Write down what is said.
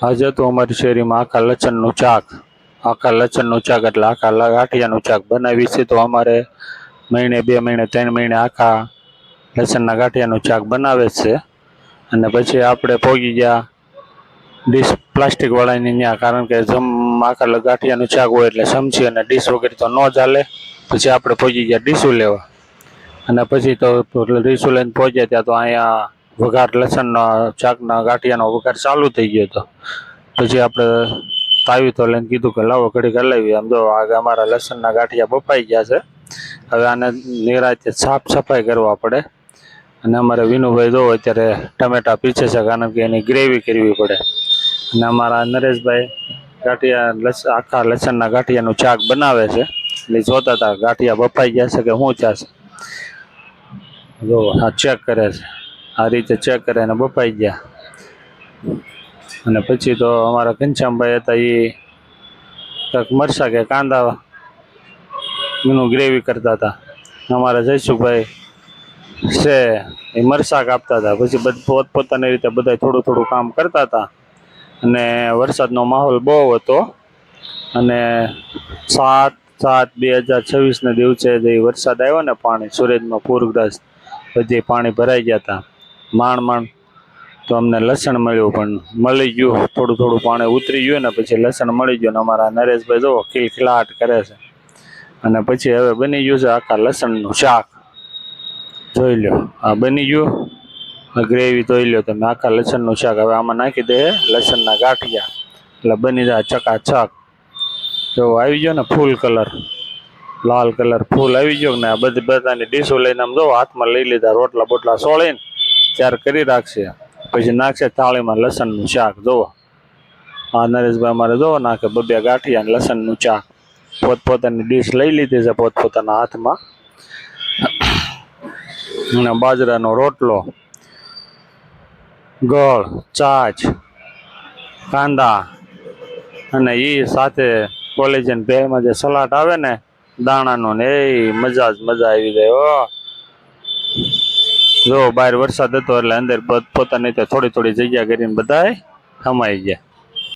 આજે તો અમારી શેરીમાં આખા લસણનું શાક, આખા લસણનું શાક એટલે આખા ગાંઠિયાનું શાક બનાવી છે. તો અમારે મહિને 2 મહિને 3 મહિને આખા લસણના ગાંઠિયાનું શાક બનાવે છે. અને પછી આપણે પોગી ગયા ડીશ પ્લાસ્ટિક વાળાની ત્યાં, કારણ કે આખા ગાંઠિયાનું શાક હોય એટલે સમજી અને ડીશ વગર તો ન ચાલે. પછી આપણે પહોંચી ગયા ડીશું લેવા, અને પછી તો ડીશું લઈને પહોંચ્યા ત્યાં તો અહીંયા વઘાર લસણના શાકના ગાંઠિયાનો વઘાર ચાલુ થઈ ગયો હતો. પછી આપણે તાવી તો લઈને કીધું કે લાવો ઘડીક હલાવી. આમ જો આગે અમારા લસણના ગાંઠિયા બફાઈ ગયા છે. હવે આને નિરાંતે સાફ સફાઈ કરવા પડે. અને અમારે વિનુભાઈ જો અત્યારે ટમેટા પીછે છે, કારણ કે એની ગ્રેવી કરવી પડે. અને અમારા નરેશભાઈ આખા લસણના ગાંઠિયાનું શાક બનાવે છે. એટલે જોતા હતા ગાંઠિયા બફાઈ ગયા છે કે શું ચાશે. જો આ ચેક કરે છે, આ રીતે ચેક કરે અને બફાઈ ગયા. અને પછી તો અમારા ઘનશ્યામભાઈ હતા, એ કંઈક મરચાં કે કાંદા એનું ગ્રેવી કરતા હતા. અમારા જયસુખભાઈ છે એ મરચાં કાપતા હતા. પછી પોતપોતાની રીતે બધા થોડું થોડું કામ કરતા હતા. અને વરસાદનો માહોલ બહુ હતો. અને 7/7/2026 દિવસે જે વરસાદ આવ્યો ને, પાણી સુરતમાં પૂરગ્રસ્ત બધી પાણી ભરાઈ ગયા હતા. માંડ તો અમને લસણ મળ્યું, પણ મળી ગયું થોડું થોડું પાણી ઉતરી ગયું ને પછી લસણ મળી ગયું. ને અમારા નરેશભાઈ જો ખિલખિલાટ કરે છે. અને પછી હવે બની ગયું છે આખા લસણનું શાક. જોઈ લો, આ બની ગયું. ગ્રેવી જોઈ લો તમે, આખા લસણનું શાક. હવે આમાં નાખી દે લસણના ગાંઠિયા એટલે બની જાય ચકાચક. જો આવી ગયો ને ફૂલ કલર, લાલ કલર ફૂલ આવી ગયો ને. આ બધાની ડીશો લઈને આમ જો હાથમાં લઈ લીધા, રોટલા બોટલા સોળીને ત્યાર કરી રાખશે. પછી નાખશે થાળીમાં લસણનું શાક. જોવો આ નરેશભાઈ અમારે જોવો નાખે 2 ગાંઠિયા અને લસણનું શાક. પોતપોતાની ડીશ લઈ લીધી છે પોતપોતાના હાથમાં. અને બાજરાનો રોટલો, ગોળ, છાશ, કાંદા, અને એ સાથે કોલેજન ભેળમાં જે સલાડ આવે ને દાણાનું ને, એ મજા આવી જાય. જો બહાર વરસાદ હતો એટલે અંદર પોતાની થોડી થોડી જગ્યા કરીને બધા સમાઈ ગયા.